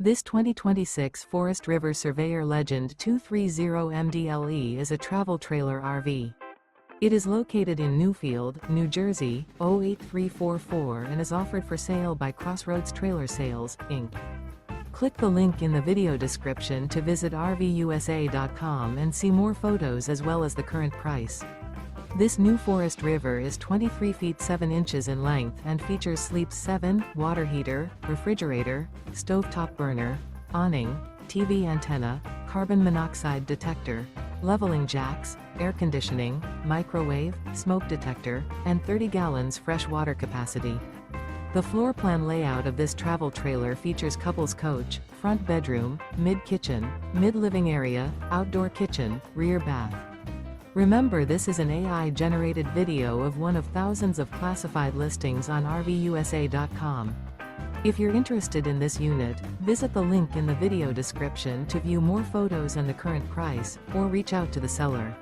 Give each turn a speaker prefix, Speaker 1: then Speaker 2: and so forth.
Speaker 1: This 2026 Forest River Surveyor Legend 230MDLE is a travel trailer RV. It is located in Newfield, New Jersey, 08344 and is offered for sale by Crossroads Trailer Sales, Inc. Click the link in the video description to visit RVUSA.com and see more photos as well as the current price. This new Forest River is 23 feet 7 inches in length and features sleeps 7, water heater, refrigerator, stovetop burner, awning, TV antenna, carbon monoxide detector, leveling jacks, air conditioning, microwave, smoke detector, and 30 gallons fresh water capacity. The floor plan layout of this travel trailer features couples coach, front bedroom, mid-kitchen, mid-living area, outdoor kitchen, rear bath. Remember, this is an AI-generated video of one of thousands of classified listings on RVUSA.com. If you're interested in this unit, visit the link in the video description to view more photos and the current price, or reach out to the seller.